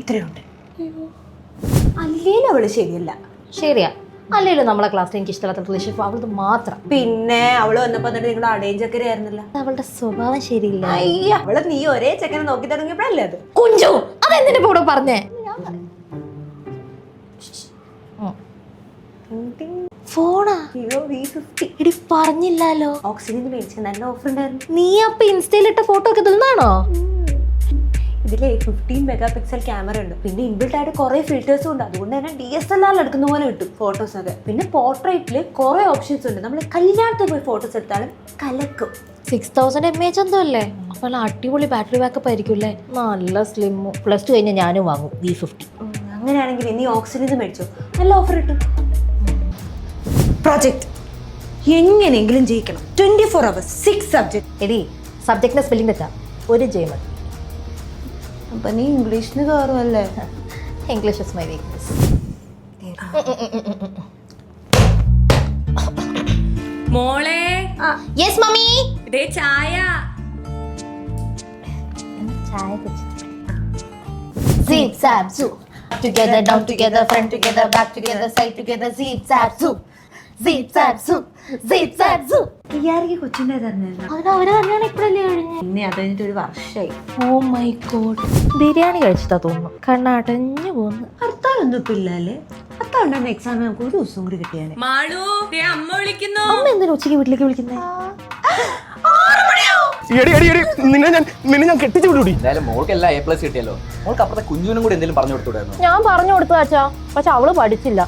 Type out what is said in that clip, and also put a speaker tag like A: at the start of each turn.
A: ഇത്രയുണ്ട്. അല്ലേലും അവള് ശരിയല്ല.
B: ശരിയാ, അല്ലെങ്കിലും നമ്മളെ ക്ലാസ്സിൽ എനിക്ക് ഇഷ്ടമില്ലാത്ത റിലേഷൻഷിപ്പ് അവളത് മാത്രം.
A: പിന്നെ അവള് വന്നപ്പോ എന്നിട്ട് നിങ്ങൾ അടയഞ്ചക്കര ആയിരുന്നില്ല.
B: അവളുടെ സ്വഭാവം ശരിയില്ല.
A: അയ്യ, അവള് നീ ഒരേ ചെക്കനെ നോക്കി തുടങ്ങിയപ്പോഴല്ലേ അത്.
B: കുഞ്ചു, അതെന്തിനാ കൂടെ പറഞ്ഞേ? ഫോണാ? എടി പറഞ്ഞില്ലല്ലോ.
A: ഓക്സിജന് മേടിച്ച നല്ല ഓഫർ ഉണ്ടായിരുന്നു.
B: നീ അപ്പൊ ഇൻസ്റ്റയിലിട്ട ഫോട്ടോ ഒക്കെ തിന്നാണോ?
A: ഇതിലെ 15 മെഗാ പിക്സൽ ക്യാമറ ഉണ്ട്. പിന്നെ ഇൻബിൽട്ട് ആയിട്ട് കുറെ ഫിൽറ്റേഴ്സും ഉണ്ട്. അതുകൊണ്ട് തന്നെ DSLR എടുക്കുന്ന പോലെ കിട്ടും ഫോട്ടോസ് ഒക്കെ. പിന്നെ പോർട്രേറ്റില് കുറെ ഓപ്ഷൻസ് ഉണ്ട്. നമ്മൾ കല്യാണത്തിൽ പോയി ഫോട്ടോസ് എടുത്താലും കലക്കും.
B: 6000 mAh എന്തോ അല്ലേ? അപ്പൊ അടിപൊളി ബാറ്ററി ബാക്കപ്പ് ആയിരിക്കും അല്ലേ? നല്ല സ്ലിം. +2 കഴിഞ്ഞാൽ ഞാനും വാങ്ങും V50.
A: അങ്ങനെയാണെങ്കിൽ നീ ഓക്സിജൻ മേടിച്ചോ, നല്ല ഓഫർ കിട്ടും. പ്രോജക്ട് എങ്ങനെയെങ്കിലും ജയിക്കണം. 24 hours 6 സബ്ജക്ട്.
B: എടി സബ്ജക്റ്റിന്റെ സ്പെല്ലിംഗ് തെറ്റാ, ഒരു ജയമ.
A: അപ്പൊ നീ ഇംഗ്ലീഷിന് കയറുമല്ലേ?
B: English is my weakness.
C: മോളെ.
B: Yes mummy.
C: ദേ ചായ.
B: ചായ കുടിച്ചു. Zip zap zoop. Together down together front together back together side together zip zap zoop. Zip zap zoop. Zip zap zoop.
A: ഇയാൾക്ക് കൊച്ചിൻ്റെ തരുന്നില്ല.
B: അവര് തന്നെയാണ് ഇപ്പഴല്ലേ കഴിഞ്ഞത്.
A: പിന്നെ അത് കഴിഞ്ഞിട്ട് ഒരു വർഷമായി.
B: Oh my God. ബിരിയാണി കഴിച്ചിട്ടാ തോന്നുന്നു, കണ്ണടഞ്ഞു പോന്നു.
A: ഹർത്താലൊന്നും ഇപ്പൊ ഇല്ലല്ലേ? ഹർത്താലുണ്ടായിരുന്ന എക്സാം നമുക്ക് ഒരു ദിവസം കൂടി കിട്ടിയാലേ.
C: മാളു, ദേ അമ്മ വിളിക്കുന്നു.
B: അമ്മ എന്തിനാ ഉച്ചയ്ക്ക് വീട്ടിലേക്ക് വിളിക്കുന്നേ?
D: നിന്നെ ഞാൻ കെട്ടിച്ചു വിടൂടി.
E: എന്തായാലും മോൾക്ക് എല്ലാം A+ കിട്ടിയല്ലോ. മോൾക്ക് അപ്പുറത്തെ കുഞ്ഞുവിനും കൂടി എന്തെങ്കിലും പറഞ്ഞു കൊടുത്തുകൂടായിരുന്നു?
B: ഞാൻ പറഞ്ഞു കൊടുത്തു അച്ഛാ, പക്ഷെ അവള് പഠിച്ചില്ല.